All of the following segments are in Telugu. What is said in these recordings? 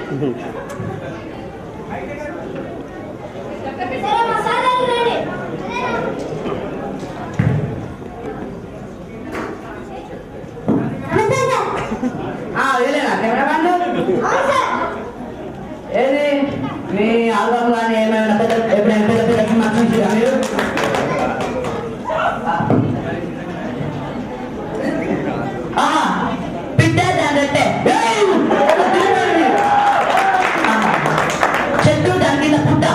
ఏది మీ ఆల్బమ్ కానీ ఏమైనా ఎప్పుడైనా పెద్ద పెద్ద సినిమా చూసిరా మీరు? పిట్టే చెట్టు దాని కింద పుట్ట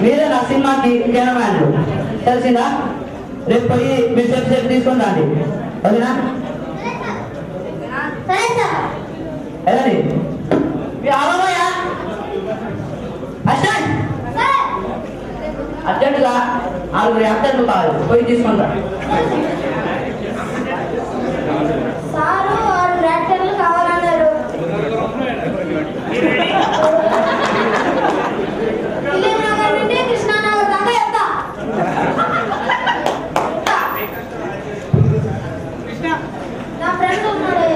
మీరే నా సినిమాకి కెమెరామ్యాన్ తెలిసిందా? రేపు పోయి మీరు సేపు తీసుకొని రండి. ఓకేనా? ఎలాంటి అర్జెంటుగా 6 యాక్టర్లు కాదు, పోయి తీసుకుంటా. సారు 6 యాక్టర్లు కావాలన్నారు. విజయనగరం నుండి కృష్ణానగర్ దాకా వెళ్తా. నా ఫ్రెండ్ ఉన్నాడు.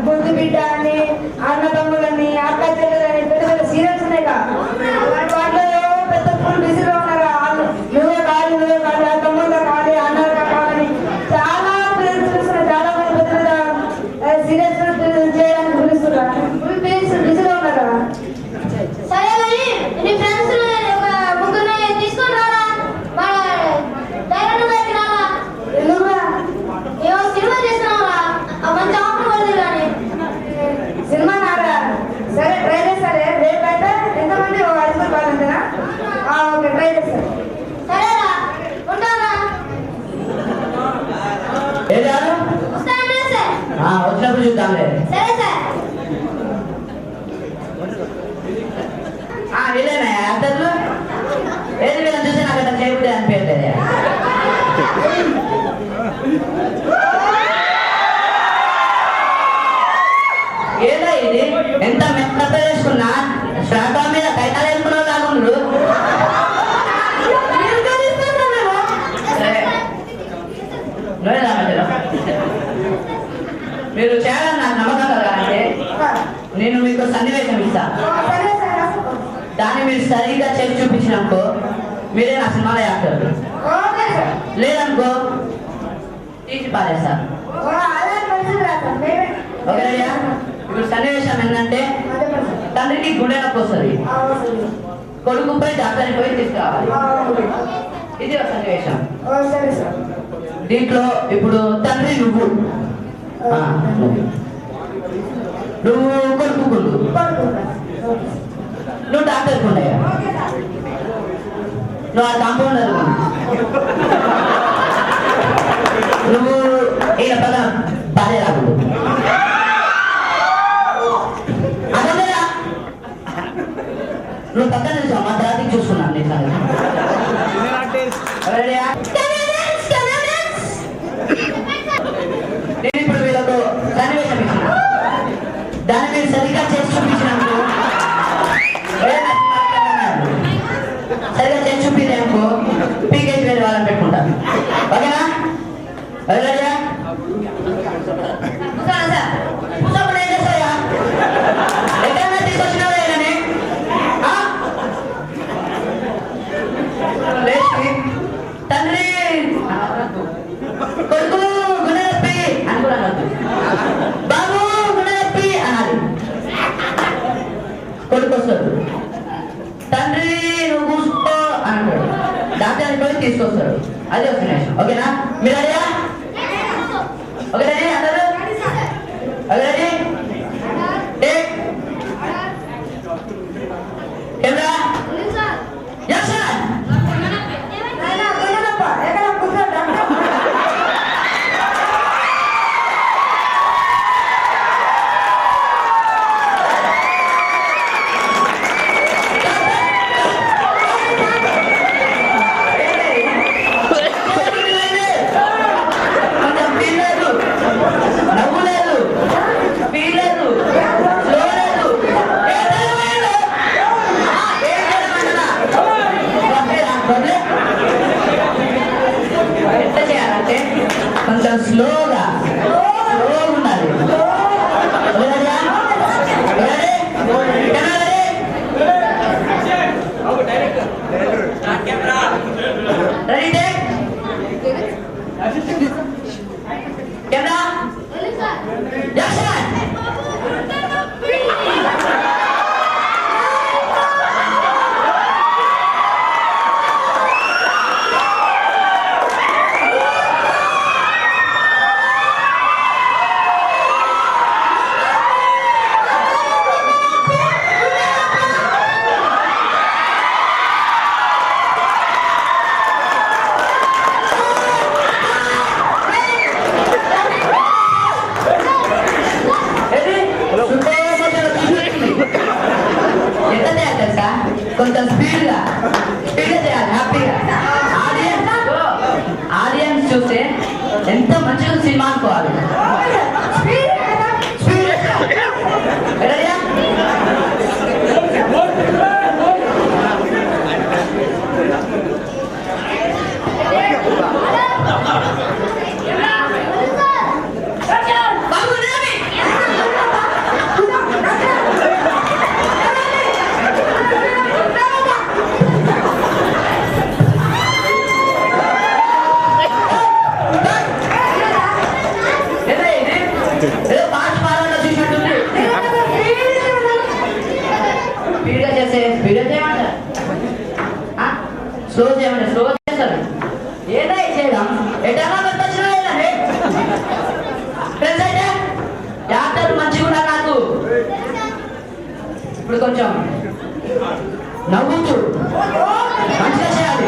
బుద్ధి బిడ్డ అని, అన్న తమ్ములని, అక్క చెల్లెలని పెద్ద పెద్ద సీరియల్స్ ఉన్నాయి వాటిలో పెద్ద ఫుల్ బిజీగా ఉన్నారు. నువ్వే కాదు తమ్ముళ్ళ కాదు అన్నగా కాదని చాలా పిలుస్తున్నాయి. చాలా మంది పెద్ద పెద్ద సీరియల్స్ చేయడానికి పిలుస్తున్నారు. ఫుల్ బిజీగా ఉన్నారు. సరే మరి నీ ఫ్రెండ్స్ ఒక ముగ్గురిని తీసుకొని రారా, డైరెక్ట్ దగ్గరికి రారా. ఏమో సినిమా చేస్తున్నావా? మంచి ఆఫర్ పడుతుంది కానీ సినిమా నారా? సరే ట్రై చేస్తారే. రేపు అయితే ఎంతమంది 5 కావాలంటేనా? ఓకే ట్రై చేస్తారు. సరేరా, ఉంటారా? వస్తానండి సార్. వచ్చినప్పుడు చూద్దాంలే. సరే సార్. వీళ్ళేనా యాక్టర్లు? ఏది వీళ్ళని చూసి నాకు అట్లా చేయబుద్ది అనిపించలేదు. ఏదో ఇది ఎంత మెత్త వేసుకున్నా శ్రాద్ధం మీద కైతాలు వేసుకున్నావు కాకుండా మీరు చేయాలని నాకు నమ్మకం కదా. అంటే నేను మీకు సన్నివేశం ఇస్తా, దాన్ని మీరు సరిగ్గా చేసి చూపించిననుకో మీరే నా సినిమాలో యాక్టర్. లేదనుకో తీసి పారేస్తా. ఓకేనా? ఇప్పుడు సన్నివేశం ఏంటంటే తండ్రికి గుండె నొప్పి వస్తుంది, కొడుకుపై డాక్టర్ని పోయి తీసుకురావాలి. ఇది ఒక సన్నివేశం. దీంట్లో ఇప్పుడు తండ్రి నువ్వు కొడుకుకుండు, నువ్వు డాక్టర్ కుండయ్యా, నువ్వు ఆ కాంపౌండర్, నువ్వు ఈయన పద భార్య రాకుడు. నువ్వు పక్కన నిలిచావు, మా తర్వాత చూసుకున్నాను నేను. ఇప్పుడు వీళ్ళకు సన్నివేశం ఇచ్చిన దాన్ని మీరు సరిగ్గా చేసి చూపించినప్పుడు, సరిగ్గా చేసి చూపించానుకో పీకేసి వేరే వాళ్ళని పెట్టుకుంటాను. ఓకేనా? సార్ కూర్చోకుండా ఏం చేస్తాయా? ఎక్కడన్నా తీసుకొచ్చినావా ఏనని? తండ్రి కొడుకు గుండె నొప్పి అనుకున్నాను, బాబు గుండె నొప్పి అనాలి. కొడుకు వస్తాడు, తండ్రి నువ్వు కూర్చో అంటాడు, డాక్టర్ పోయి తీసుకొస్తాడు. అదే వస్తున్నాయి. ఓకేనా? మీరు అడిగా ఓకే అందరూ రెడీ? Camera action. స్పీడ్గా చేయాలి హ్యాపీగా. ఆడియన్స్ చూస్తే ఎంత మంచిగా సినిమా అనుకోవాలి. స్లో చేయమండి, స్లో చేస్తారు. ఏదై చేయడం ఎటన్నా పెట్టచ్చు. ఫ్రెండ్స్ అయితే డాక్టర్ మంచిగా ఉన్నారు నాకు. ఇప్పుడు కొంచెం నవ్వుతూ మంచిగా చేయాలి.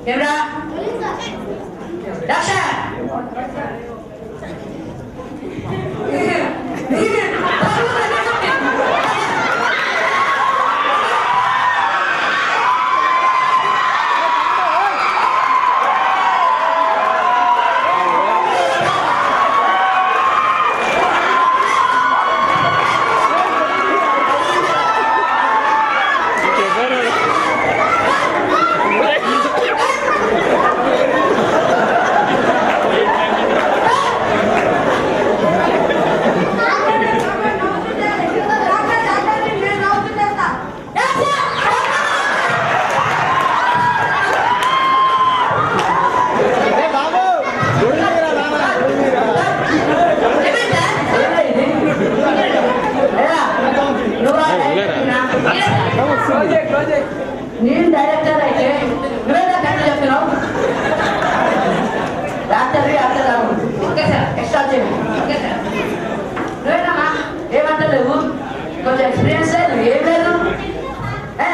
Camera. Action. నేను డైరెక్టర్ అయితే నువ్వేనా కరెక్ట్ చెప్తున్నావు. డాక్టర్ ఓకే సార్ ఎక్స్ట్రా చేయండి. ఓకే సార్ నువ్వేనా ఏమంటలేవు, కొంచెం ఎక్స్పీరియన్స్ లేదు, ఏం లేదు,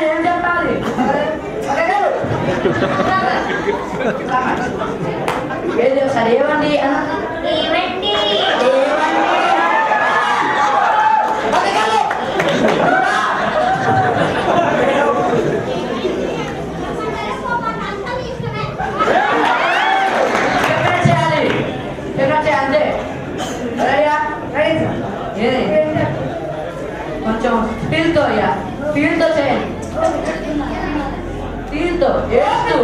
ఏం చెప్పాలి. ఏది సార్ ఏమండి ఏమండి కొంచెం ఫీల్తో అయ్యా, ఫీల్తో చేయండి. ఫీల్తో ఏస్తూ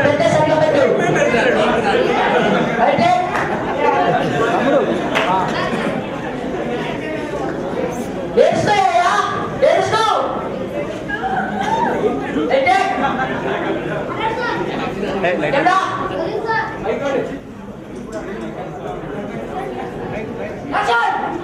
పెట్టే సరిగా పెట్టు. అయితే ఏడుస్తాయ్యా, ఏడుస్తూ అయితే Action!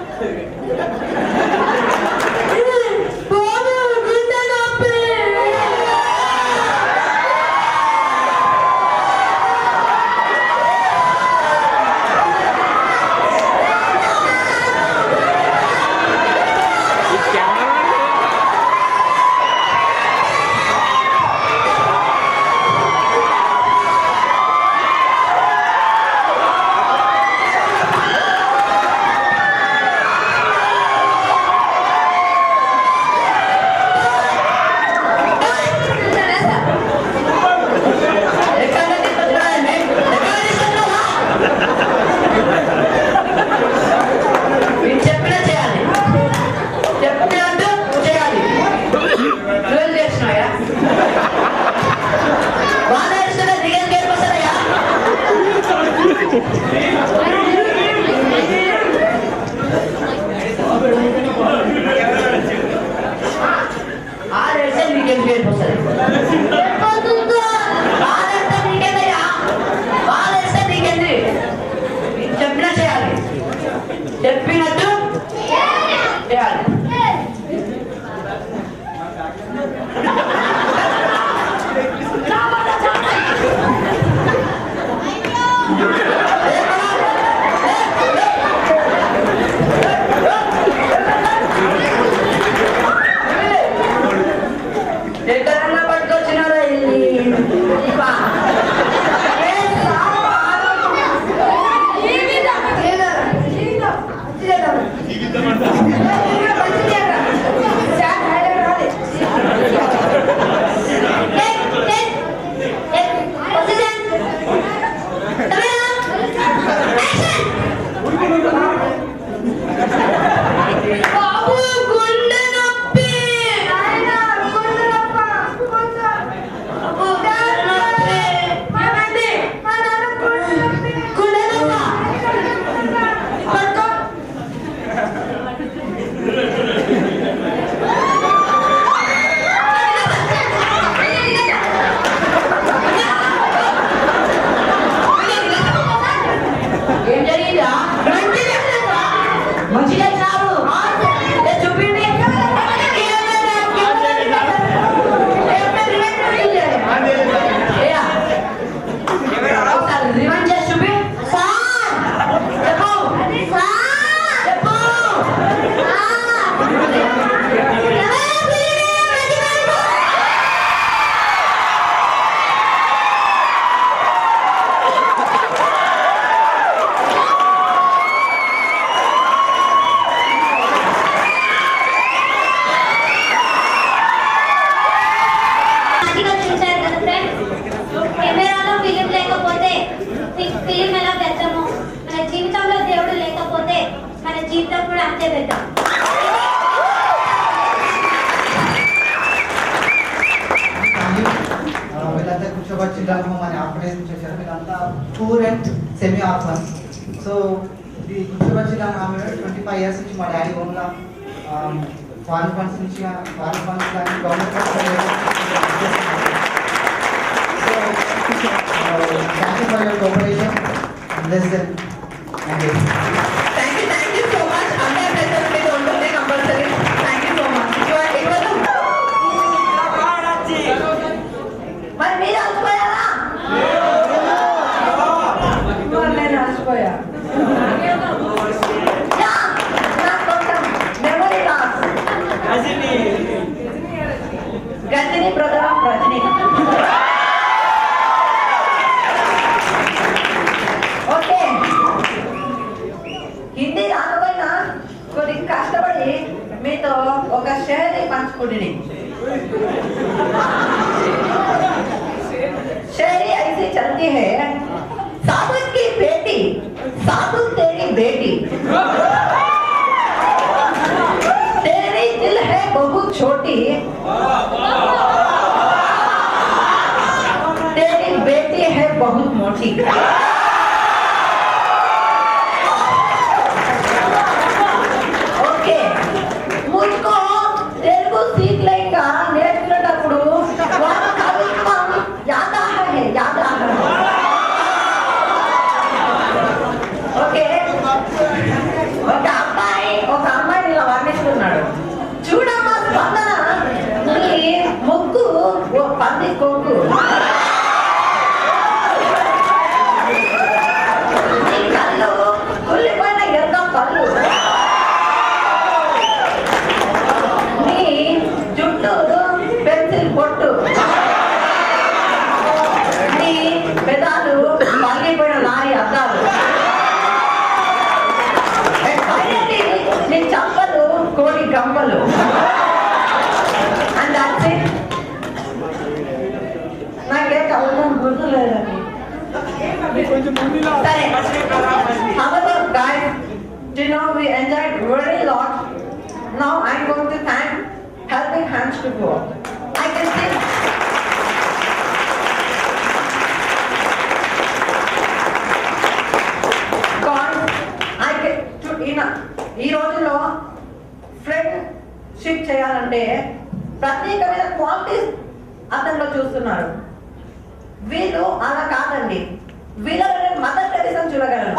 ఆడేస్తే నీకేం పేరు వస్తుంది ఆడేస్తే నీకేందయ్యా ఆడేస్తే నీకేంది చెప్పినా చేయాలి చెప్పినట్టు చేయాలి ఎక్కడన్నా పట్టుకొచ్చినారా జీవితం కూడా అంతే పెద్దాం వీళ్ళంతా కూర్చోబచ్చింటాము మన ఆర్గనైజ్ చేశారు వీళ్ళంతా poor and semi orphan so ఇది కూర్చోబచ్చింటాము ఆమె 25 years నుంచి మా డాడీ ఓన్గా ఫారెన్ ఫండ్స్ నుంచి ఫారెన్ ఫండ్స్ కానీ government thank you for your cooperation less than thank you so much. Under pressure पे don't be compulsory. Thank you so much. You are able to. మరి మీరు అలసిపోయారా? నేను అలసిపోయా నాకు కొంచెం memory loss. Gajini brother of Rajini. Okay Hindi రాకపోయినా కొన్ని కష్టపడి మీతో ఒక షేర్ని పంచుకుంటుని शेरी ऐसी चलती है साधु की बेटी साधु तेरी बेटी तेरी दिल है बहुत छोटी तेरी बेटी है बहुत मोटी ओके मुझको तेलुगु सीख लेगा నేర్చుకునేటప్పుడు వారి కవిత్వం యాదా హై ఓకే ఒక అమ్మాయిని ఇలా వర్ణిస్తున్నాడు చూడమ్మా స్పందన నీ ముక్కు ఓ పంది కొక్కు నీ కళ్ళు కుళ్ళిపోయిన ఎర్రం పళ్ళు నీ జుట్టు పెన్సిల్ పొట్టు నీ పెదాలు పగిలిపోయిన లారీ అద్దాలు నీ చంపలు కోడి గంపలు అండ్ దట్స్ ఇట్ నాకే కళ్ళం గుర్తులేదండి సరే however guys you know we enjoyed very lot now I'm going to thank helping hands to go I can see God I can to ఈ రోజుల్లో షిఫ్ట్ చేయాలంటే ప్రత్యేకమైన క్వాలిటీస్ అతనిలో చూస్తున్నారు. వీళ్ళు అలా కాదండి, వీళ్ళలో నేను మదర్ టెరెసాను చూడగలను.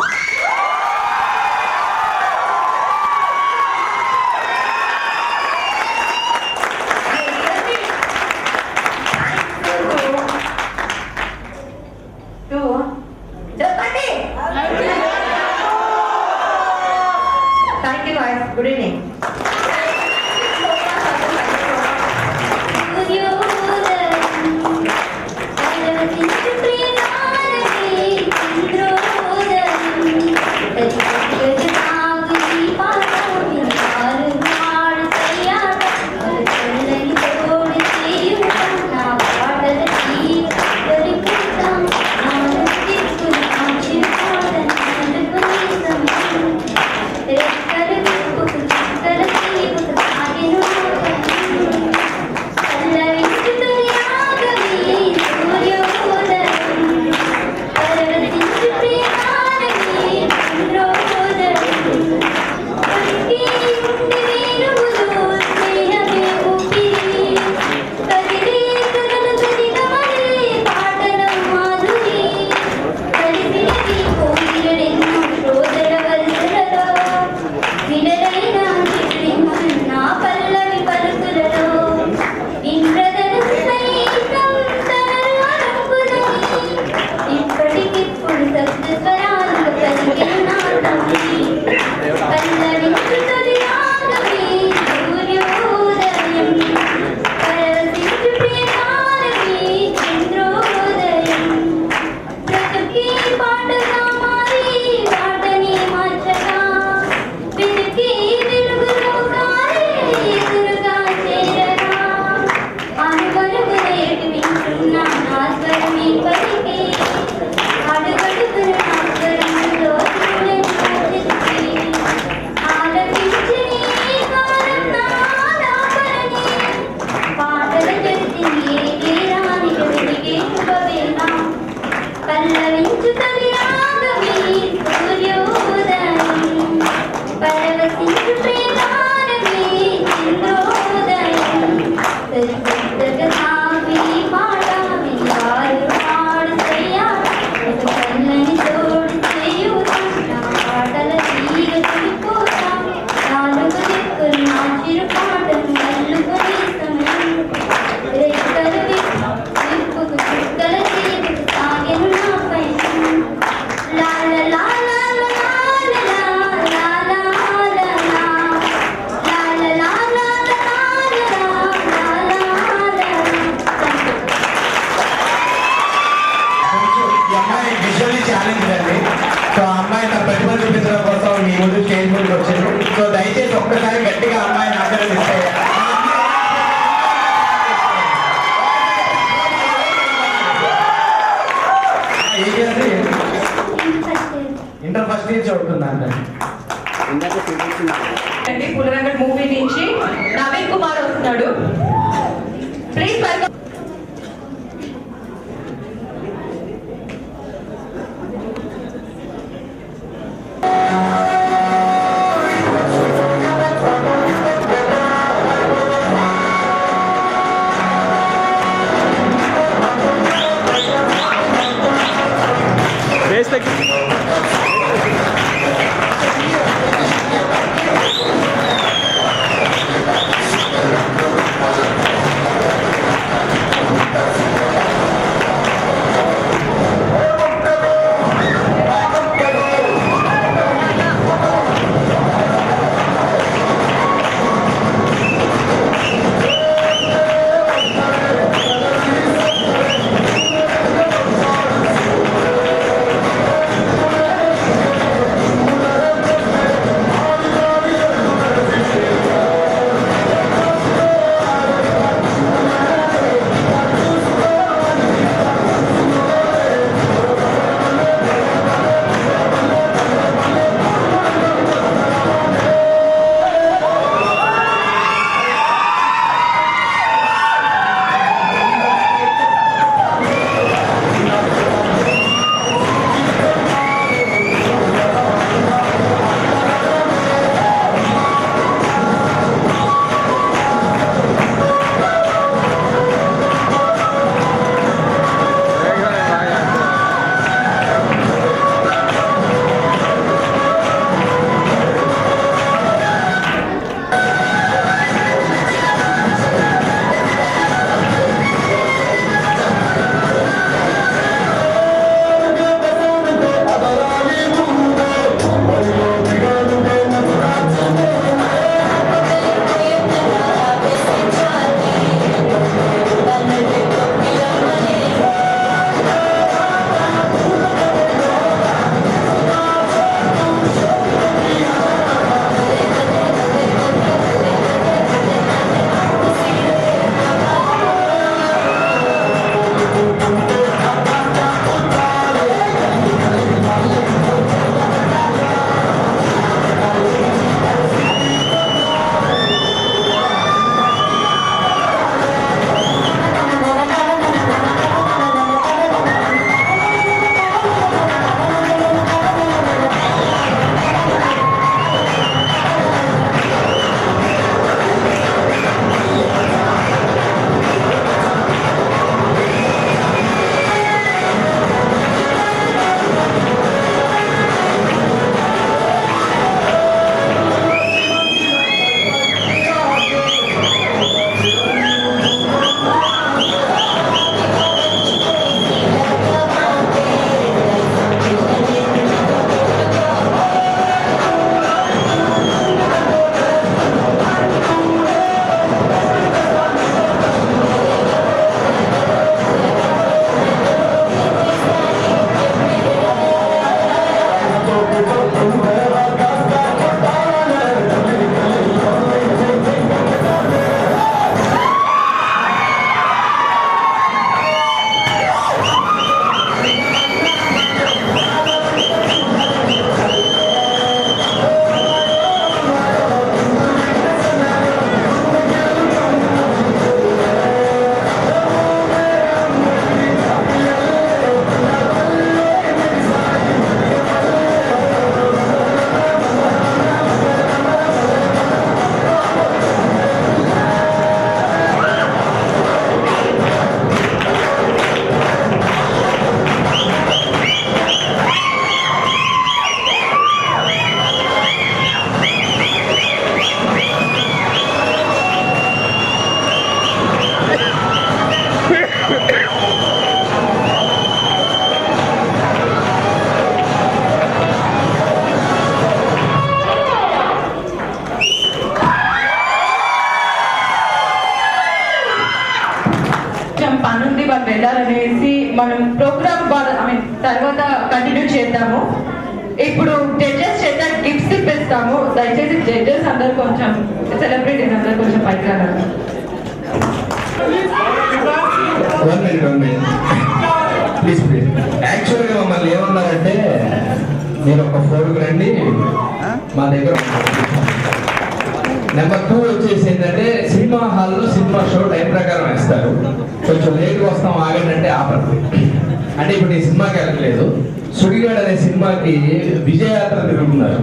Thank you guys. Good evening. So దయచేసి ఒక్కసారి గట్టిగా అమ్మాయిని ఆశీర్వదిస్తాయి. ఇంటర్ ఫస్ట్ ఇయర్ చదువుతుందండి. పులివెంకట్ మూవీ నుంచి నవీన్ కుమార్ వస్తున్నాడు. Please welcome. తర్వాత కంటిన్యూ చేద్దాము. ఇప్పుడు జడ్జెస్ చేత గిఫ్ట్స్ ఇప్పిస్తాము. దయచేసి జడ్జెస్ అందరు కొంచెం, సెలబ్రిటీస్ అందరు కొంచెం పైకి రాగలరు. Please please. యాక్చువల్గా మమ్మల్ని ఏమన్నారంటే మీరు ఒక 4కి రండి మా దగ్గర. నెంబర్ 2 వచ్చేసి ఏంటంటే సినిమా హాల్లో సినిమా షో టైం ప్రకారం వేస్తారు. కొంచెం లేట్గా వస్తాం ఆగండి అంటే ఆపరు. అంటే ఇప్పుడు ఈ సినిమాకి వెళ్ళలేదు. సుడిగాడు అనే సినిమాకి విజయయాత్ర తిరుగుతున్నారు.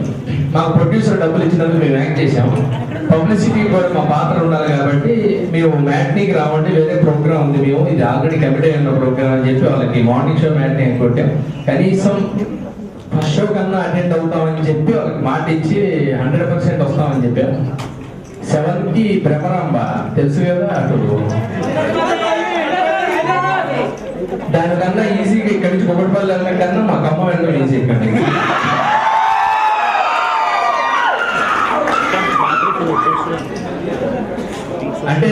మాకు ప్రొడ్యూసర్ డబ్బులు ఇచ్చినందుకు మేము యాక్ట్ చేసాము. పబ్లిసిటీ కూడా మా పాత్ర ఉండాలి కాబట్టి మేము మ్యాట్నీకి రావండి, వేరే ప్రోగ్రామ్ ఉంది, మేము ఇది ఆల్రెడీ కమిట్ అయిన ప్రోగ్రామ్ అని చెప్పి వాళ్ళకి మార్నింగ్ షో మ్యాట్నీ అని కొట్టాం. కనీసం ఫస్ట్ షో కన్నా అటెండ్ అవుతామని చెప్పి వాళ్ళకి మాట ఇచ్చి 100% వస్తామని చెప్పాం. 7కి భ్రమరాంబ తెలుసు కదా, అటు దానికన్నా ఈజీగా ఇక్కడి నుంచి కొబ్బరిపల్లి వెళ్ళడం కన్నా మా అమ్మ వెళ్ళడం ఈజీ. ఇక్కడ అంటే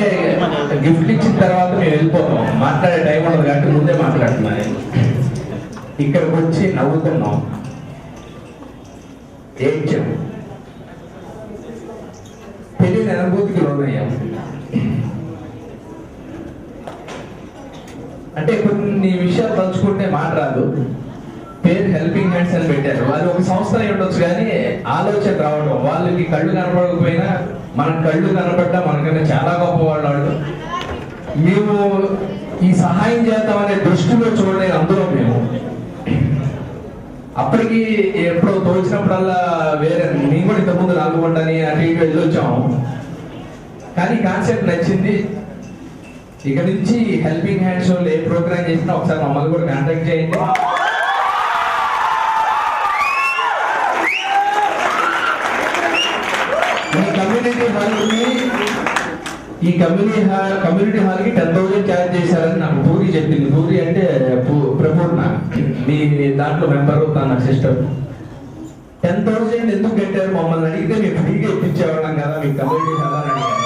గిఫ్ట్ ఇచ్చిన తర్వాత మేము వెళ్ళిపోతాం, మాట్లాడే టైం ఉండదు కాబట్టి ముందే మాట్లాడుతున్నాను. ఇక్కడికి వచ్చి నవ్వుతున్నాం, ఏడ్చాం, తెలియని అనుభూతికి లోనయ్యాం. అంటే కొన్ని విషయాలు తలుచుకుంటే మాట్లాడదు. పేరు హెల్పింగ్ హ్యాండ్స్ అని పెట్టారు. వాళ్ళు ఒక సంస్థ అయి ఉండొచ్చు కానీ ఆలోచన రావడం, వాళ్ళకి కళ్ళు కనపడకపోయినా మనకు కళ్ళు కనపడ్డా మనకన్నా చాలా గొప్ప వాళ్ళు. మేము ఈ సహాయం చేద్దాం అనే దృష్టిలో చూడలేదు అందులో. మేము అప్పటికి ఎప్పుడో తోచినప్పుడల్లా వేరే, మేము కూడా ఇంతకుముందు నల్గొండని అటు ఇటు వెళ్ళొచ్చాము. కానీ కాన్సెప్ట్ నచ్చింది. ఇక నుంచి హెల్పింగ్ హ్యాండ్స్ వాళ్ళు ఏ ప్రోగ్రామ్ చేసినా ఒకసారి మమ్మల్ని కూడా కాంటాక్ట్ చేయండి. ఈ కమ్యూనిటీ హాల్కి 10,000 ఛార్జ్ చేశారని నాకు పూరి చెప్పింది. పూరి అంటే ప్రపూర్ణ, మీ దాంట్లో మెంబరు, తన సిస్టర్. 10,000 ఎందుకు కట్టారు మమ్మల్ని అడిగితే మేము ఫ్రీగా ఇప్పించేవాళ్ళం కదా మీ కమ్యూనిటీ హాల్ అని అడిగారు.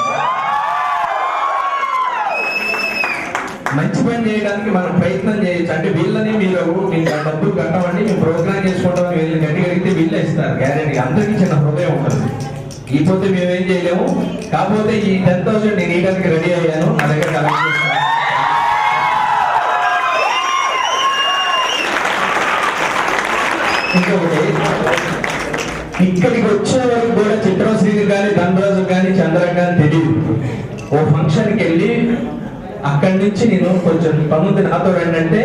మంచి పని చేయడానికి మనం ప్రయత్నం చేయొచ్చు. అంటే వీళ్ళని మీరు డబ్బులు కట్టమండి, మేము ప్రోగ్రామ్ చేసుకుంటాం, వీళ్ళని గట్టి అడిగితే వీళ్ళే ఇస్తారు గ్యారెంటీ. అందరికీ చిన్న హృదయం ఉంటుంది. ఇకపోతే మేమేం చేయలేము. కాకపోతే ఈ 10,000 నేను ఇవ్వడానికి రెడీ అయ్యాను. నా దగ్గర కలెక్ట్ చేస్తాను. ఇంకొకటి, ఇక్కడికి వచ్చే వరకు కూడా చిత్రశ్రీకి కానీ ధనరాజు కానీ చంద్రకు కానీ తెలియదు. ఓ ఫంక్షన్కి వెళ్ళి అక్కడి నుంచి నేను కొంచెం పనుంది నాతో రండి అంటే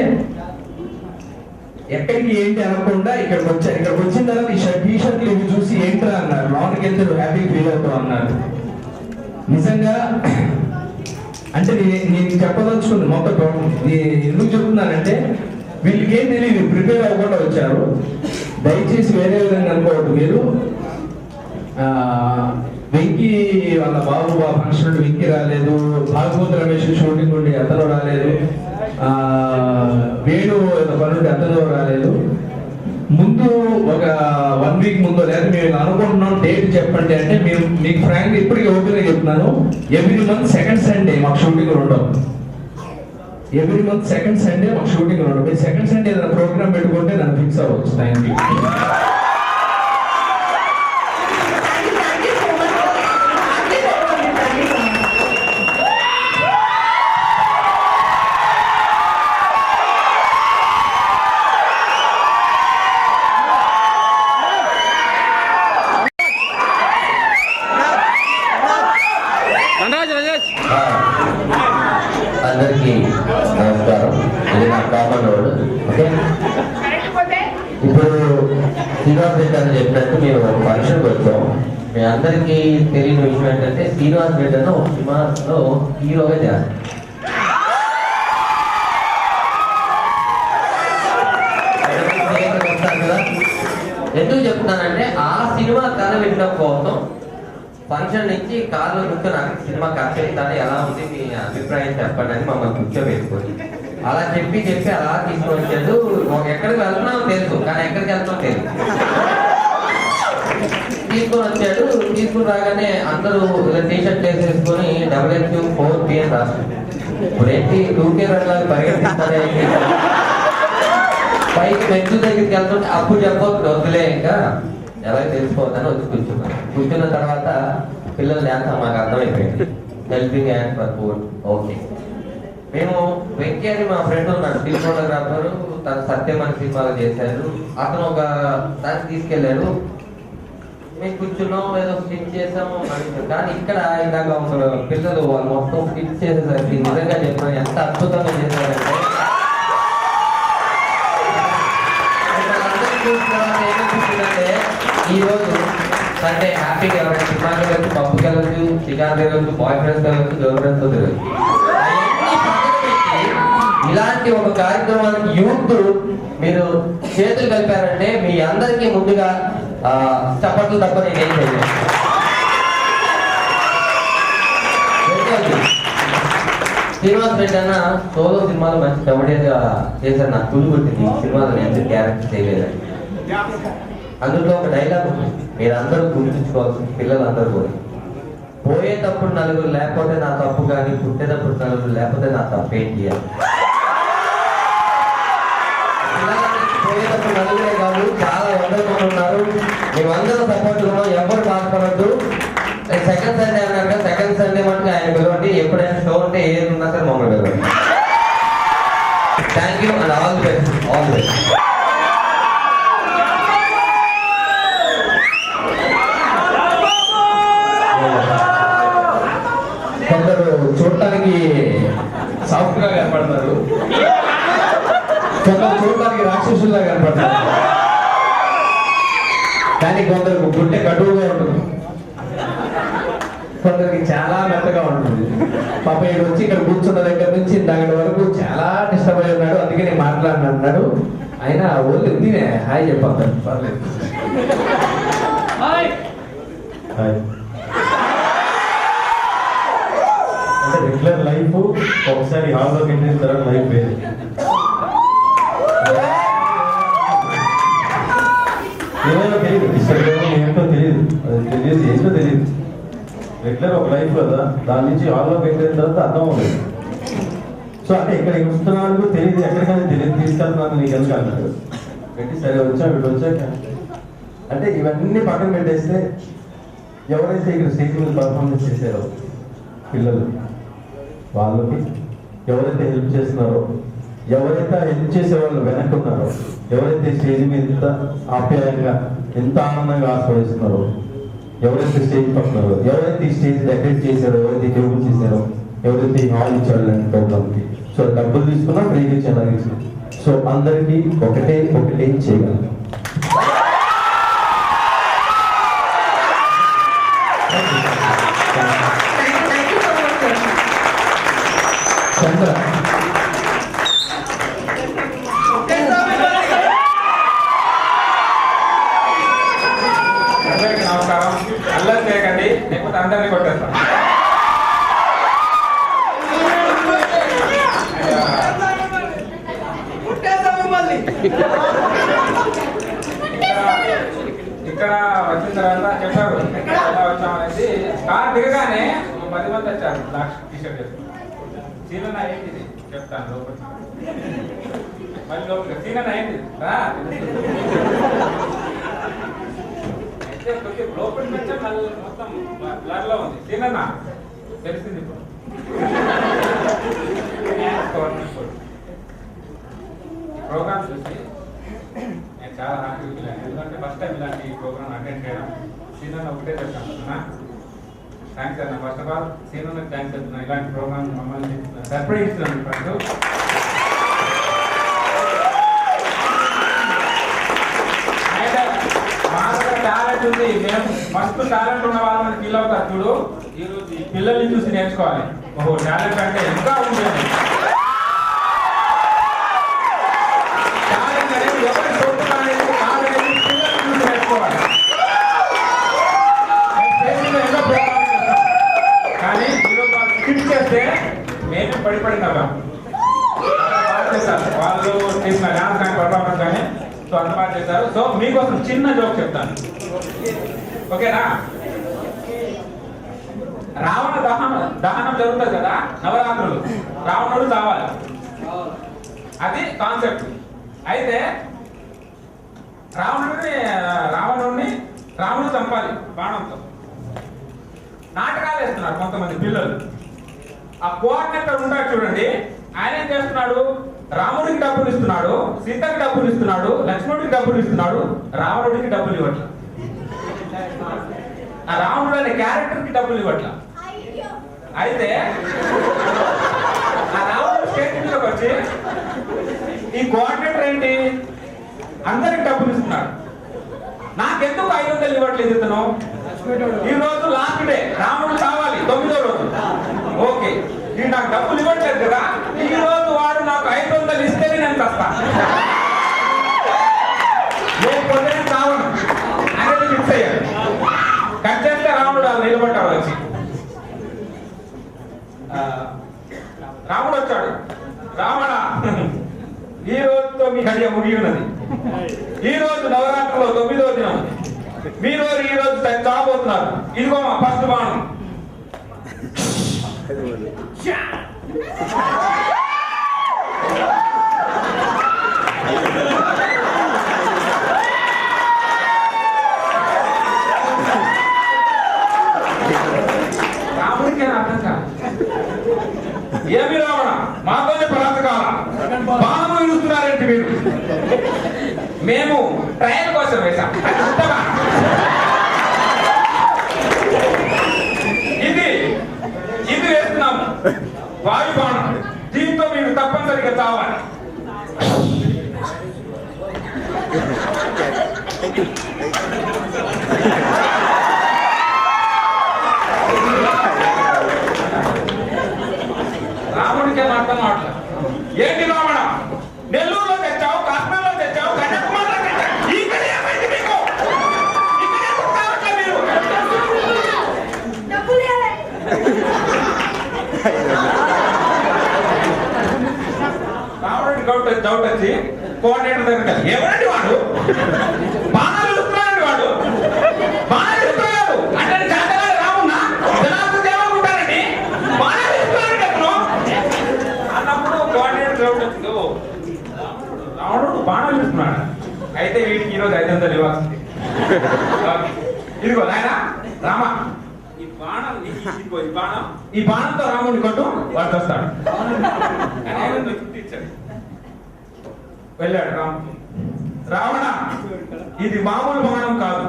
ఎక్కడికి ఏంటి అనకుండా ఇక్కడికి వచ్చాను. ఇక్కడికి వచ్చిన తర్వాత ఈ షర్ట్లు ఇవి చూసి ఏంట్రా అన్నారు. లోనికి వెళ్తే హ్యాపీ ఫీల్ అవుతావు అన్నారు. నిజంగా అంటే నేను చెప్పదలుచుకుంది మొత్తం ఎందుకు చెప్తున్నానంటే వీళ్ళకి ఏం తెలియదు, ప్రిపేర్ అవ్వకుండా వచ్చారు. దయచేసి వేరే విధంగా అనుకోవద్దు. మీరు వెంకీ వాళ్ళ బాబు ఫంక్షన్ వెంకీ రాలేదు, భాగవత రమేష్ షూటింగ్ ఉండి అతను రాలేదు, వేణు పనుండి అతను రాలేదు. ముందు ఒక 1 వీక్ ముందు లేదా మేము అనుకుంటున్నాం డేట్ చెప్పండి అంటే మేము మీకు ఫ్రాంక్ ఇప్పటికీ ఓపెన్గా చెప్తున్నాను. ఎవ్రీ మంత్ సెకండ్ సండే మాకు షూటింగ్ ఉండవు. ఎవ్రీ మంత్ సెకండ్ సండే మాకు షూటింగ్ ఉండవు. మీరు సెకండ్ సండే ఏదైనా ప్రోగ్రామ్ పెట్టుకుంటే నన్ను ఫిక్స్ అవ్వచ్చు. Thank you. అందరికీ నమస్కారం. ఇది నా కామన్ రోడ్. ఓకే, ఇప్పుడు శ్రీనివాస్ రెడ్డి అని చెప్పినట్టు మేము ఒక ఫంక్షన్కి వచ్చాం. మీ అందరికీ తెలియని విషయం ఏంటంటే శ్రీనివాస్ రెడ్డి అన్న ఒక సినిమాలో హీరోగా చేస్తారు. ఎందుకు చెప్తున్నానంటే ఆ సినిమా కథ వినడం కోసం ఫంక్షన్ నుంచి కార్లో కూర్చొని నాకు సినిమా కథ చెప్తాను, ఎలా ఉంది మీ అభిప్రాయం చెప్పండి అని మమ్మల్ని కూర్చోబెట్టుకొని అలా చెప్పి అలా తీసుకొని వచ్చాడు. ఎక్కడికి వెళ్తున్నామో తెలుసు కానీ ఎక్కడికి వెళ్తామో తెలుసు. తీసుకొని వచ్చాడు. తీసుకుని రాగానే అందరూ టీషర్ట్ వేసేసుకొని WH4P అని రాస్తుంది. ఇప్పుడు ఏంటి 2K రన్లాగా పరిగెత్తిస్తారే పైకి మెట్ల దగ్గరికి వెళ్తుంటే అప్పుడు చెప్పొద్దు, వద్దులే ఇంకా ఎలా తెలిసిపోతుందని వచ్చి కూర్చున్నాను. కూర్చున్న తర్వాత పిల్లలు డ్యాన్స్ మాకు అర్థమైపోయింది. Helping hand for poor. Okay, మేము వెంకీ అని మా ఫ్రెండ్ ఉన్నాడు, స్టిల్ ఫోటోగ్రాఫర్. తను సత్యం అని సినిమాలు చేశాడు. అతను ఒక దాన్ని తీసుకెళ్ళాడు. మేము కూర్చున్నాం, ఏదో స్టిచ్ చేసాము. కానీ ఇక్కడ ఇందాక పిల్లలు వాళ్ళు మొత్తం స్టిచ్ చేసేసరికి నిజంగా చెప్పిన ఎంత అద్భుతంగా చేశారంటే ఏమనిపిస్తుందంటే ఈరోజు సండే హ్యాపీగా ఎవరైనా సినిమాకి వెళ్ళచ్చు, పప్పుకి వెళ్ళచ్చు, చికెన్ తిరగచ్చు, బాయ్ ఫ్రెండ్స్ తిరగచ్చు, గర్ల్ ఫ్రెండ్స్ తిరగచ్చు. ఇలాంటి ఒక కార్యక్రమానికి యూత్ మీరు చేతులు కలిపారంటే మీ అందరికీ ముందుగా చప్పట్లు తప్ప నేనేం చేయలేదు. శ్రీనివాస్ రెడ్డి అన్న సోలో సినిమాలో మంచి కమెడియన్గా చేశారు. నాకు తులు కొట్టింది ఈ సినిమాలో నేను క్యారెక్టర్ చేయలేదని. అందులో ఒక డైలాగ్ ఉంది, మీరందరూ గుర్తుంచుకోవాల్సింది, పిల్లలందరూ కూడా. పోయేటప్పుడు నలుగురు లేకపోతే నా తప్పు, కానీ పుట్టేటప్పుడు నలుగురు లేకపోతే నా తప్పు ఏంటి అని. పోయేటప్పుడు నలుగురే కాదు, చాలా వందల మంది ఉన్నారు. మేమందరూ సపోర్ట్ ఉన్నాం, ఎవరు బాధపడద్దు. సెకండ్ సండే అన్నాక సెకండ్ సండే మటుకు ఆయన పిలవండి. ఎప్పుడైనా షో ఉంటే ఏది ఉన్నా సరే మమ్మల్ని పిలవండి. Thank you and all the best. All the best. కొందరు చూడటానికి సాఫ్ట్ గా కనపడతారు, కొందరు చూడటానికి రాక్షసుల్లా కనపడతారు, కానీ కొందరికి గుండె కటువుగా ఉంటుంది, కొందరికి చాలా మెత్తగా ఉంటుంది. పాప ఇక్కడ వచ్చి ఇక్కడ కూర్చున్న దగ్గర నుంచి ఇందాక వరకు చాలా డిస్టర్బ్ అయి ఉన్నాడు. అందుకే నేను మాట్లాడిన అన్నాడు. ఆయన ఓన్లీ నేనే హాయ్ చెప్పాను, పర్లేదు. హాయ్ అంటే రెగ్యులర్ లైఫ్ ఒకసారి హాల్లోకి వెళ్ళిన తర్వాత లైఫ్ వేరు. ఏమైనా తెలియదు, ఇష్టం ఏంటో తెలియదు, అది తెలియదు ఏంటో తెలియదు. రెగ్యులర్ ఒక లైఫ్ కదా, దాని నుంచి హాల్లోకి వెళ్ళిన తర్వాత అర్థం అవుతుంది. సో అంటే ఇక్కడికి వస్తున్నాను తెలియదు, ఎక్కడికైనా తెలియదు, తీసుకెళ్తున్నాను నీకు ఎందుకు అన్నాడు. పెట్టి సరే వచ్చా వీడు వచ్చాక అంటే ఇవన్నీ పక్కన పెట్టేస్తే ఎవరైతే ఇక్కడ స్టేజ్ మీద పర్ఫార్మెన్స్ చేశారో పిల్లలు, వాళ్ళకి ఎవరైతే హెల్ప్ చేస్తున్నారో, ఎవరైతే హెల్ప్ చేసే వాళ్ళు వెనక్కున్నారో, ఎవరైతే స్టేజ్ మీద ఎంత ఆప్యాయంగా ఎంత ఆనందంగా ఆస్వాదిస్తున్నారో, ఎవరైతే స్టేజ్ పక్కనారో, ఎవరైతే ఈ స్టేజ్ డెకరేట్ చేశారో, ఎవరైతే టేబుల్ చేశారో, ఎవరైతే హాల్ ఇచ్చారు లాంటి ప్రోగ్రామ్కి. సో డబ్బులు తీసుకున్నా ఫ్రీగా ఇచ్చేలాగా. సో అందరికీ ఒకటే చేయగలం. చంద్ర అందరికీ నమస్కారం. అల్లరి చేయకండి, లేకపోతే అందరినీ కొట్టేస్తాం. ఇక్కడ వచ్చిన తర్వాత చెప్పారు ఎలా వచ్చామనేది. కార్ దిగగానే 10 మంది వచ్చారు బ్లాక్ టీషర్ట్ వేసుకుని. సీనన్న ఏంటిది చెప్తాను లోపల. మళ్ళీ లోపల సీనన్న ఏంటిది అయితే కొంచెం లోపలికి వచ్చా మళ్ళీ మొత్తం బ్లర్ లో ఉంది. సీనన్న తెలిసింది ఇప్పుడు. ప్రోగ్రామ్ చూసి నేను చాలా హ్యాపీ ఫీల్. ఎందుకంటే ఫస్ట్ టైం ఇలాంటి ప్రోగ్రామ్ అటెండ్ చేయడం. సీనన్న ఒకటే చెప్తాను, థ్యాంక్స్ అన్న. ఫస్ట్ ఆఫ్ ఆల్ సీనన్నకి థ్యాంక్స్ చెప్తున్నా. ఇలాంటి ప్రోగ్రామ్ మమ్మల్ని సర్ప్రైజ్ ఇస్తున్నాను ఫస్ట్. మా దగ్గర టాలెంట్ ఉంది, మేము మస్తు టాలెంట్ ఉన్న వాళ్ళని ఫీల్ అవుతారు చూడు. ఈరోజు ఈ పిల్లల్ని చూసి నేర్చుకోవాలి. ఓహో టాలెంట్ అంటే ఇంకా ఉంటుంది. టాలెంట్ అనేది ఎవరి సొంత అనేది కాదనేది పిల్లల్ని చూసి నేర్చుకోవాలి. ఎన్నో ప్రోగ్రామ్స్ చేస్తాం, కానీ ఈరోజు వాళ్ళు ఫిట్ చేస్తే మేమే పడిపోయినాం. చేశారు వాళ్ళు చేసిన డాన్స్ కానీ పర్ఫార్మెన్స్ కానీ. సో అంత బాగా చేశారు. సో మీకోసం చిన్న జోక్ చెప్తాను, ఓకేనా? రావణ దహనం జరుగుతుంది కదా నవరాత్రులు. రావణుడు చావాలి, అది కాన్సెప్ట్. అయితే రావణుడు చంపాలి బాణంతో. నాటకాలు వేస్తున్నారు కొంతమంది పిల్లలు. ఆ కోఆర్డినేటర్ ఉంటాడు చూడండి, ఆయన ఏం చేస్తున్నాడు, రాముడికి డబ్బులు ఇస్తున్నాడు, సీతకి డబ్బులు ఇస్తున్నాడు, లక్ష్మణుడికి డబ్బులు ఇస్తున్నాడు, రావణుడికి డబ్బులు ఇవ్వట్ల. ఆ రాముడు అనే క్యారెక్టర్ కి డబ్బులు ఇవ్వట్ల. అయితే ఆ రాముడు స్టేట్మెంట్ లోకి వచ్చి ఈ కోఆర్డినేటర్ ఏంటి అందరికి డబ్బులు ఇస్తున్నాడు, నాకెందుకు 500 ఇవ్వట్లేదు ఇతను. ఈ రోజు లాస్ట్ డే, రాముడు కావాలి 9వ రోజు, ఓకే ఇది నాకు డబ్బులు ఇవ్వట్లేదు కదా, ఈ రోజు వాడు నాకు 500 ఇస్తేనే నేను వస్తా, లేకపోతే నేను కావను అనేది ఫిక్స్ అయ్యాడు. కట్ చేస్తే రాముడు నిలబడ్డాడు వచ్చి. రాముడు వచ్చాడు, రావణ ఈ రోజుతో మీ గడియ ముగి ఉన్నది, ఈ రోజు నవరాత్రిలో 9వ దినం, మీరు ఈ రోజు చావబోతున్నారు, ఇదిగో మా ఫస్ట్ బాణం. రాముడికే అర్థం కాదు, ఏమి రావణ మాతోనే పరాతకాల బాణము విడుస్తున్నారేంటి మీరు, మేము ట్రయల్ కోసం వేశాం, ఇది వేస్తున్నాము వాయు బాణం, దీంతో మీరు తప్పనిసరిగా చావాలి. రాముడికే అర్థం అవట్లేదు. ఏంటి రావణ, నెల్లూరులో తెచ్చావు, కాశ్మీర్లో తెచ్చావు, కన్యాకుమారిలో తెచ్చావు, ఇక్కడ ఏమైంది మీకు, ఇక్కడ ఎందుకు కావట్లేదు మీరు? రాముడికి డౌట్ వచ్చి కోఆర్డినేటర్ దగ్గర, ఎవరండి వాడు బాణాలు ఇస్తున్నాడండి, వాడు బాణాలు ఇస్తున్నాడు అంటే జాతకాలు రామున్నా జనాలకు ఏమనుకుంటారండి, బాణాలు ఇస్తున్నాడు అతను అన్నప్పుడు కోఆర్డినేటర్ డౌట్ వచ్చింది, రాముడు బాణాలు ఇస్తున్నాడు, అయితే వీడికి ఈరోజు 500 ఇవ్వాల్సింది. ఇదిగో నాయన రామ, ఈ బాణంతో రాముడిని కొట్టు, వాడు వస్తాడు. వెళ్ళాడు రావణ, ఇది మామూలు బాణం కాదు,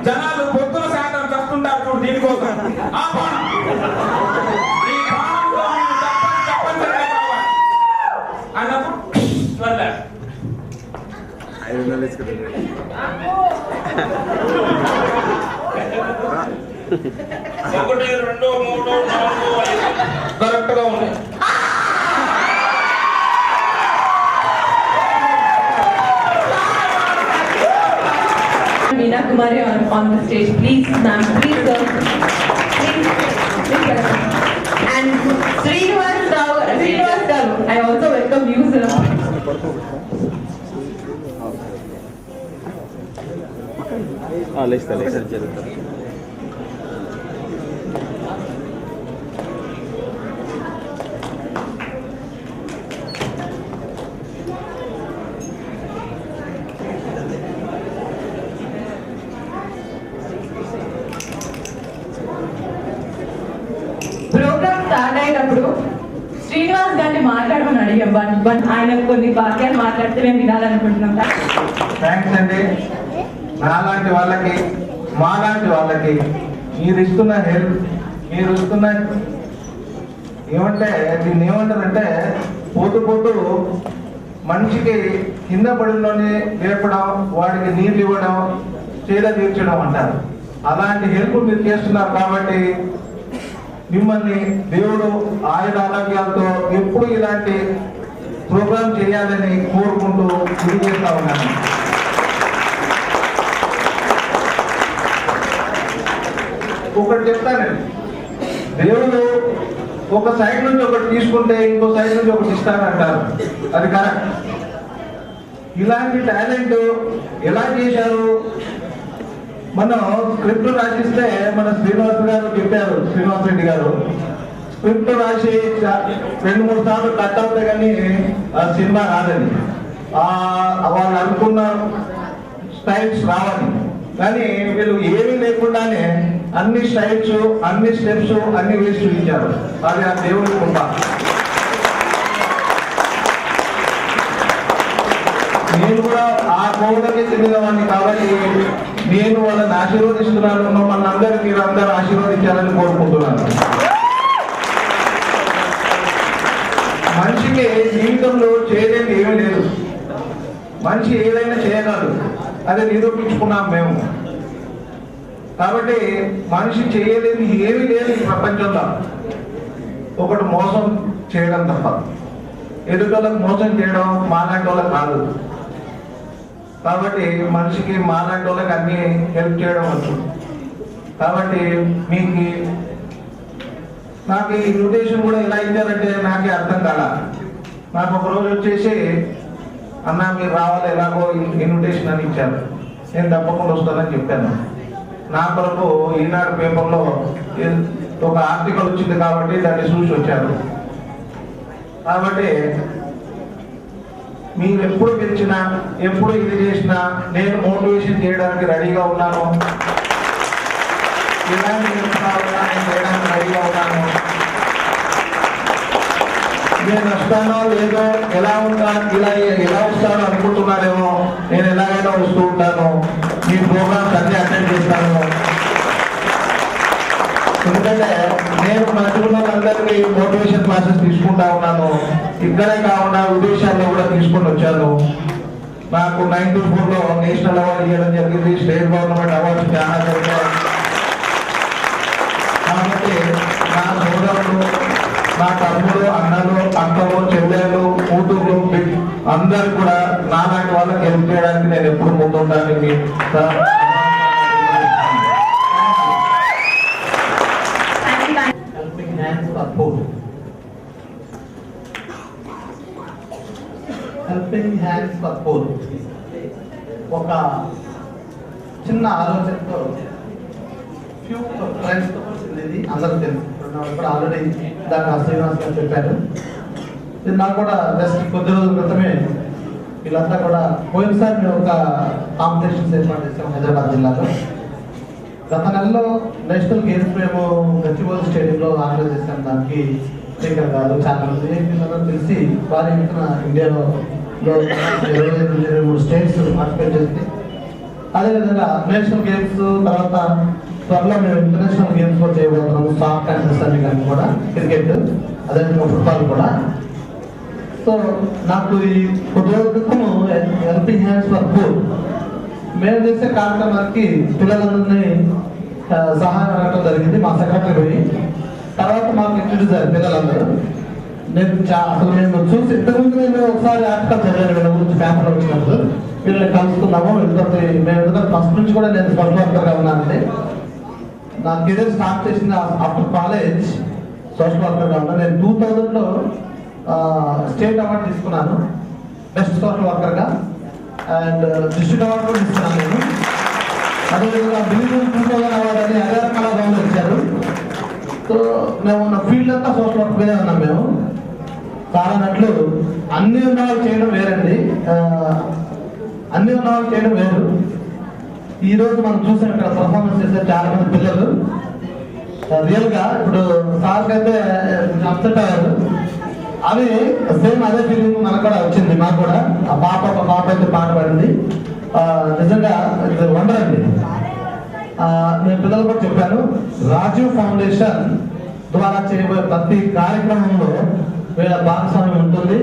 జనాలు పొద్దున శాతం చస్తుంటారు చూడు దీనికోసం, ఆ బాణం, ఈ బాణంతో తప్పనిసరిగా కావాలి అన్నప్పుడు వెళ్ళాడు. 1 2 3 4 5 కరెక్ట్ గా ఉంది. Meena Kumari on the stage, please, ma'am, please, sir. Please, and Srinivas Garu, I also welcome you, sir. Let's program start అయినప్పుడు శ్రీనివాస్ గారిని మాట్లాడమని అడిగాం, బట్ ఆయన కొన్ని వాక్యాలు మాట్లాడితే మేము వినాలనుకుంటున్నాం. థ్యాంక్స్ అండి. నాలాంటి వాళ్ళకి, మాలాంటి వాళ్ళకి మీరు ఇస్తున్న హెల్ప్, మీరు ఇస్తున్న ఏమంటే దీన్ని ఏమంటారంటే పోతూ మనిషికి కింద పడిలోనే లేపడం, వాడికి నీళ్ళు ఇవ్వడం, చేద తీర్చడం అంటారు. అలాంటి హెల్ప్ మీరు చేస్తున్నారు కాబట్టి మిమ్మల్ని దేవుడు ఆయుధ ఆరోగ్యాలతో ఎప్పుడు ఇలాంటి ప్రోగ్రామ్ చేయాలని కోరుకుంటూ గురి చేస్తా ఉన్నాను. ఒకటి చెప్తానండి, దేవుడు ఒక సైడ్ నుంచి ఒకటి తీసుకుంటే ఇంకో సైడ్ నుంచి ఒకటి ఇస్తానంటారు, అది కరెక్ట్. ఇలాంటి టాలెంట్ ఎలా చేశారు? మనం స్క్రిప్ట్ రాసిస్తే మన శ్రీనివాస్ గారు చెప్పారు, శ్రీనివాస్ రెడ్డి గారు స్క్రిప్ట్ రాసి 2-3 సార్లు కట్ అవుతాయి కానీ ఆ సినిమా రాదని. వాళ్ళు అనుకున్న స్టైల్స్ రావాలి. కానీ వీళ్ళు ఏమీ లేకుండానే అన్ని స్టైల్స్, అన్ని స్టెప్స్, అన్ని వేసి చూపించారు. అది ఆ దేవుడి కృప. నేను కూడా ఆ కోవలకి చెందినవాడిని కాబట్టి నేను వాళ్ళని ఆశీర్వదిస్తున్నాను. మమ్మల్ని అందరికీ మీరు అందరూ ఆశీర్వదించాలని కోరుకుంటున్నాను. మనిషికి జీవితంలో చేయలేని ఏమీ లేదు. మనిషి ఏదైనా చేయగలడు, అది నిరూపించుకున్నాం మేము. కాబట్టి మనిషి చేయలేని ఏమీ లేదు ఈ ప్రపంచంలో, ఒకటి మోసం చేయడం తప్ప. ఎదుటోళ్ళకి మోసం చేయడం మాలాంటి వాళ్ళకి కాదు. కాబట్టి మనిషికి మాలాంటి వాళ్ళకి అన్ని హెల్ప్ చేయడం వచ్చు. కాబట్టి మీకు నాకు ఈ ఇన్విటేషన్ కూడా ఎలా ఇచ్చారంటే నాకే అర్థం కాల. నాకు ఒక రోజు వచ్చేసి అన్న మీరు రావాలి, ఎలాగో ఇన్విటేషన్ అని ఇచ్చారు. నేను తప్పకుండా వస్తానని చెప్పాను. నా కొరకు ఈనాడు పేపర్లో ఒక ఆర్టికల్ వచ్చింది కాబట్టి దాన్ని చూసి వచ్చారు. కాబట్టి మీరు ఎప్పుడు పిలిచినా, ఎప్పుడు ఇది చేసినా నేను మోటివేషన్ చేయడానికి రెడీగా ఉన్నాను. ఇలాంటి నేను చేయడానికి రెడీగా ఉన్నాను. నేను వస్తానో లేదో, ఎలా ఉంటాను, ఎలా వస్తానో అనుకుంటున్నారేమో, నేను ఎలాగైనా వస్తూ ఉంటాను. మీ ప్రోగ్రామ్స్ అన్ని అటెండ్ చేస్తాను. ఎందుకంటే నేను మంత్రులందరికీ మోటివేషన్ క్లాసెస్ తీసుకుంటా ఉన్నాను. ఇక్కడే కాకుండా విదేశాల్లో కూడా తీసుకొని వచ్చాను. నాకు 94లో నేషనల్ అవార్డు ఇవ్వడం జరిగింది. స్టేట్ గవర్నమెంట్ అవార్డ్స్ చాలా జరిగాయి. కాబట్టి నా సోదరులు, నా తమ్ముడు, అన్నలు, అక్కలు, చెల్లెలు, కూతుర్లు అందరూ కూడా నాలాంటి వాళ్ళకి హెల్ప్ చేయడానికి నేను ఎప్పుడు ముందుంటాను. హెల్పింగ్ హ్యాండ్స్ ఫర్ పూర్ ఒక చిన్న ఆలోచనతో ఫ్యూ ఫ్రెండ్స్తో వచ్చింది. అందరూ తెలుసు. ఇప్పుడు ఆల్రెడీ దాన్ని శ్రీనివాస్ గారు చెప్పారు. ఇది నాకు కూడా జస్ట్ కొద్ది రోజుల క్రితమే వీళ్ళంతా కూడా పోయినసారి మేము ఒక కాంపిటీషన్స్ ఏర్పాటు చేసాము హైదరాబాద్ జిల్లాలో. గత నెలలో నేషనల్ గేమ్స్ మేము గచ్చిబౌలి స్టేడియంలో ఆర్గనైజ్ చేసాం. దానికి స్పీకర్ గారు చాలా మంది పిల్లలు తెలిసి వారి ఇండియాలో 23 స్టేట్స్ పార్టిసిపేట్ చేసింది. అదేవిధంగా నేషనల్ గేమ్స్ తర్వాత త్వరలో మేము ఇంటర్నేషనల్ గేమ్స్ కూడా చేయబోతున్నాము. సాఫ్ట్ అండర్స్టాండింగ్ అని కూడా, క్రికెట్, అదేవిధంగా ఫుట్బాల్ కూడా. సో నాకు ఈ కొద్ది రోజుల క్రితము హెల్పింగ్ హ్యాండ్స్ ఫర్ పూర్ మేము చేసే కార్యక్రమానికి పిల్లలందరినీ సహాయం అడగడం జరిగింది. మా సెక్రటరీ పోయి తర్వాత మాకు ఇంట్రడ్యూస్ అయ్యారు పిల్లలందరూ. నేను అసలు మేము చూసి ఇంతకుముందు నేను ఒకసారి ఆర్టికల్ చదివాను వీళ్ళ గురించి పేపర్లో వచ్చినప్పుడు. వీళ్ళని కలుసుకున్నాము. వీళ్ళతో మేము ఎందుకంటే ఫస్ట్ నుంచి కూడా నేను సోషల్ వర్కర్గా ఉన్నానండి. నా కెరీర్ స్టార్ట్ చేసిన ఆఫ్టర్ కాలేజ్ సోషల్ వర్కర్గా ఉన్నాను. నేను 2000లో స్టేట్ అవార్డు తీసుకున్నాను బెస్ట్ సోషల్ వర్కర్గా. అండ్ డిస్ట్రిక్ట్ అవార్డు కూడా తీసుకున్నాను నేను. అదేవిధంగా బిల్లు 2000 అవార్డు అని హరియాణ కళా భవన్లో ఇచ్చారు. సో మేము ఉన్న ఫీల్డ్ అంతా సోషల్ వర్క్ మీదే ఉన్నాం. మేము కారణట్లు అన్ని ఉన్నవాళ్ళు చేయడం వేరండి, అన్ని ఉన్నవాళ్ళు చేయడం వేరు. ఈరోజు మనం చూసాం ఇక్కడ పర్ఫార్మెన్స్ చేసే చాలా మంది పిల్లలు రియల్గా ఇప్పుడు సార్కి అయితే అప్సెట్ అయ్యారు. అవి సేమ్ అదే ఫీలింగ్ మనకు కూడా వచ్చింది. మాకు కూడా ఆ పాప అయితే పాట పాడింది. నిజంగా వండర్ అండి. నేను పిల్లలు కూడా చెప్పాను, రాజీవ్ ఫౌండేషన్ ద్వారా చేయబోయే ప్రతి కార్యక్రమంలో వీళ్ళ భాగస్వామ్యం ఉంటుంది.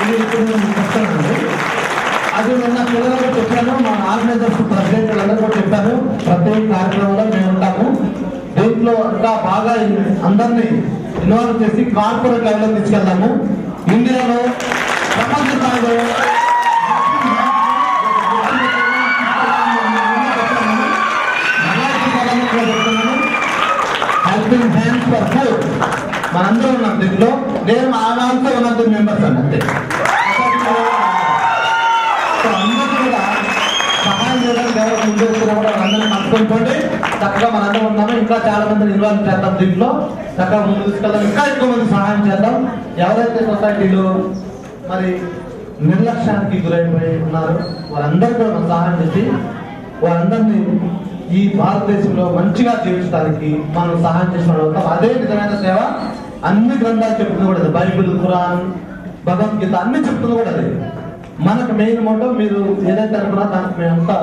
ఇది ఇప్పుడు నేను చెప్తానండి. అది నిన్న పిల్లలకు చెప్పాను, మా ఆర్గనైజర్స్ ప్రెసిడెంట్లందరూ కూడా చెప్పాను. ప్రతి కార్యక్రమంలో మేము ఉంటాము. దీంట్లో ఇంకా బాగా అందరినీ ఇన్వాల్వ్ చేసి కార్పొరేట్ లెవెల్లో తీసుకెళ్తాము. ఇండియాలో ప్రపంచ స్థాయిలో హెల్పింగ్ హ్యాండ్స్ ఫర్ పూర్ మనందరూ ఉన్నాం దీంట్లో. నేను ఆనాంతో ఉన్నది మెంబర్స్ అండి. అందరూ కూడా సహాయం చేయడానికి ఎవరు ముందు వచ్చినా కూడా అందరినీ కనుక్కుంటే చక్కగా మనందరం ఉన్నాము. ఇంకా చాలా మందిని ఇన్వాల్వ్ చేద్దాం దీంట్లో. చక్కగా ముందు తీసుకెళ్దాం. ఇంకా ఎక్కువ మంది సహాయం చేద్దాం. ఎవరైతే సొసైటీలో మరి నిర్లక్ష్యానికి గురైపోయి ఉన్నారు. వారందరూ కూడా మనం సహాయం చేసి వారందరినీ ఈ భారతదేశంలో మంచిగా జీవించడానికి మనం సహాయం చేసిన అదే నిజమైన సేవ. అన్ని గ్రంథాలు చెప్తుంది కూడా బైబిల్, ఖురాన్, భగవద్గీత అన్ని చెప్తుంది కూడా అది. మనకు మెయిన్ మోటో మీరు ఏదైతే అనుకున్నా దానికి మేమంతా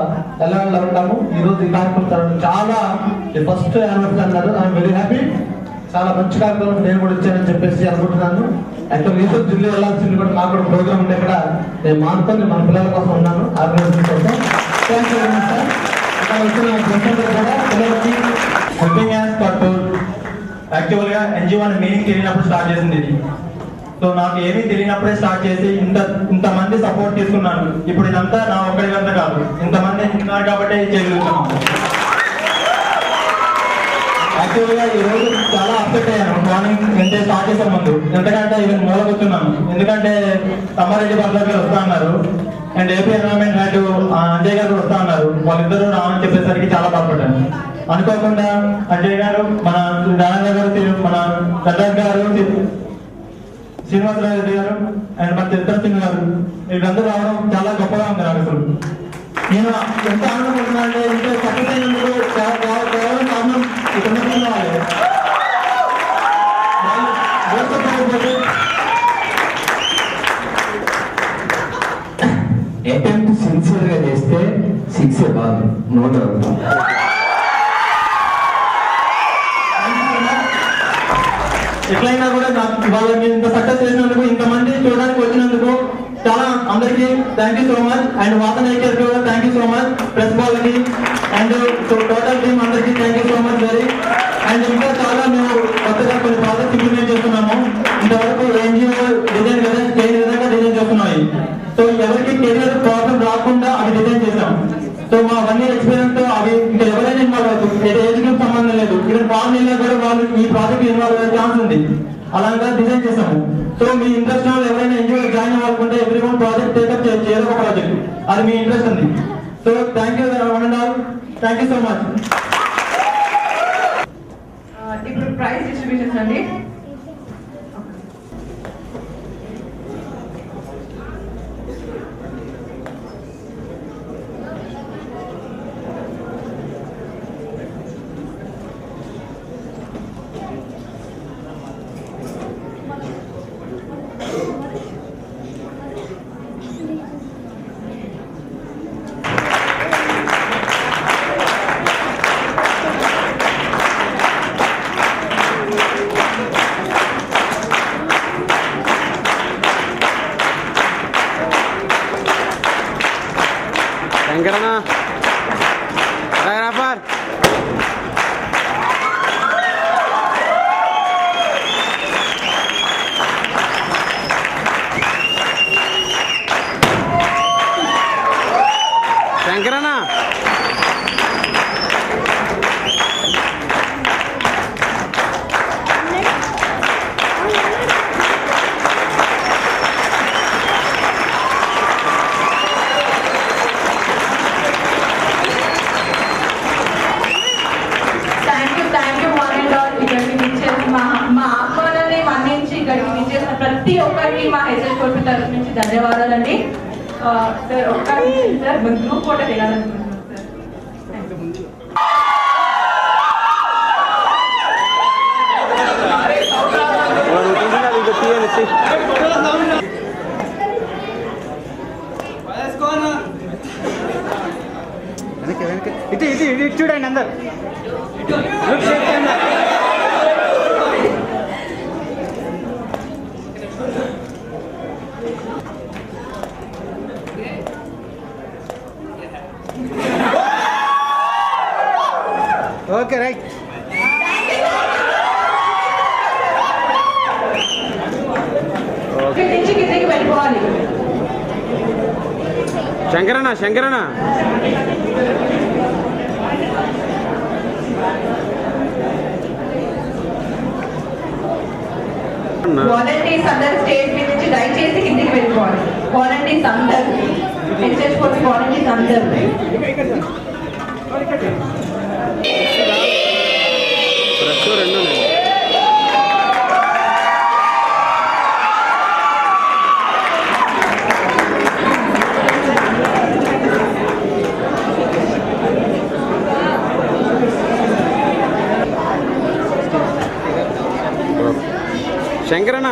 ఎలా ఉంటాము. ఈ రోజు ఈ కార్యక్రమం చాలా ఫస్ట్ యానివర్సరీ అన్నారు. I'm very happy. చాలా మంచి కార్యక్రమం నేను కూడా ఇచ్చానని చెప్పేసి అనుకుంటున్నాను. యాక్చువల్ ఈరోజు ఢిల్లీ వెళ్ళాల్సింది కూడా మాకు కూడా ప్రోగ్రామ్ ఉంటే ఇక్కడ నేను మానుకొని మన పిల్లల కోసం ఉన్నాను, ఆర్గనైజేషన్ కోసం. Thank you very much sir. ఇక్కడ వచ్చిన కూడా పిల్లలకి హెల్పింగ్ హ్యాండ్స్ ఫర్ పూర్ యాక్చువల్గా ఎన్జిఓ అని మీనింగ్ తెలియనప్పుడు స్టార్ట్ చేసింది ఇది. సో నాకు ఏమీ తెలియనప్పుడే స్టార్ట్ చేసి ఇంతమంది సపోర్ట్ తీసుకున్నాను. ఇప్పుడు ఇదంతా నా ఒక్కడికంతా కాదు, ఇంతమంది ఉన్నారు కాబట్టి చేయగలుగుతున్నాను. యాక్చువల్గా ఈ రోజు చాలా అప్సెట్ అయ్యాను మార్నింగ్ ఎంత స్టార్ట్ చేసే ముందు. ఎందుకంటే ఈవెన్ మూలకొచ్చున్నాను. ఎందుకంటే తమ్మారెడ్డి బట్లర్ గారు వస్తా అన్నారు and AP environment head Anjay గారు వస్తా అన్నారు. వాళ్ళిద్దరూ రావని చెప్పేసరికి చాలా బాధపడ్డాను. అనుకోకుండా అంజయ్ గారు, మన నారాయణ గారు, మన ప్రసాద్ గారు, శ్రీనివాసరావు రెడ్డి గారు అండ్ మన చిత్తర్ సింగ్ గారు వీళ్ళందరూ రావడం చాలా గొప్పగా ఉంది నాకు. అసలు నేను ఎంత ఆనందపడుతున్నా అంటే ఇంత సక్సెస్ అయినందుకు కేవలం కారణం ఇక్కడ వాళ్ళే. అటెంప్ట్ సిన్సియర్ గా చేస్తే 6 బాల్ నో డౌట్. ఎట్లయినా కూడా నాకు ఇవాళ మీరు ఇంత సక్సెస్ చేసినందుకు, ఇంతమంది చూడడానికి వచ్చినందుకు చాలా అందరికీ thank you so much. And వాసన నేచర్కి కూడా thank you so much, press వాళ్ళకి అండ్ టోటల్ టీమ్ అందరికీ thank you so much very. And ఇంకా చాలా మేము కొత్తగా కొన్ని ప్రాజెక్ట్స్ ఇంప్లిమెంట్ చేస్తున్నాము. ఇంతవరకు ఎన్జిఓ డిజైన్ చేయని విధంగా డిజైన్ చేస్తున్నాయి. సో ఎవరికి కెరియర్ ప్రాబ్లం రాకుండా అవి డిజైన్ చేసాం. సో మా 1 year ఎక్స్పీరియన్స్ తో అవి ఇంకా ఎవరైనా ఇన్వాల్వ్ అవుతుంది, ఏజ్ కి సంబంధం లేదు. ఇక్కడ ఫారెన్ కూడా వాళ్ళు ఈ ప్రాజెక్ట్ ఇన్వాల్వ్ అయ్యే ఛాన్స్ ఉంది. అలాగా డిజైన్ చేసాము. సో మీ ఇంట్రెస్ట్ ఎవరైనా ఎన్జిఓ జాయిన్ అవ్వాలనుకుంటే ఎవ్రీ వన్ ప్రాజెక్ట్ టేకప్ చేయడం ఒక ప్రాజెక్ట్, అది మీ ఇంట్రెస్ట్ ఉంది. So thank you one and all, thank you so much. ఇప్పుడు ప్రైజ్ డిస్ట్రిబ్యూషన్స్ అండి. శంకరనా ఫోటోగ్రాఫర్ శంకరనా ప్రతి ఒక్కరికి మా హెచ్ఎస్ కోర్టు తరఫు నుంచి ధన్యవాదాలండి. సార్ ఒక్క సార్ గ్రూప్ ఫోటో వెళ్ళాలనుకుంటున్నాను సార్. ఇటు చూడండి అందరు. Okay right. నుంచి కిందకి వెళ్ళిపోవాలి. శంకరనా శంకరనా వాలంటీర్స్ అందరు స్టేజ్ మీద నుంచి దయచేసి కిందికి వెళ్ళిపోవాలి. వాలంటీర్స్ అందరు హెచ్ఎస్ కోర్టు వాలంటీర్స్ అందరు శంకరన్న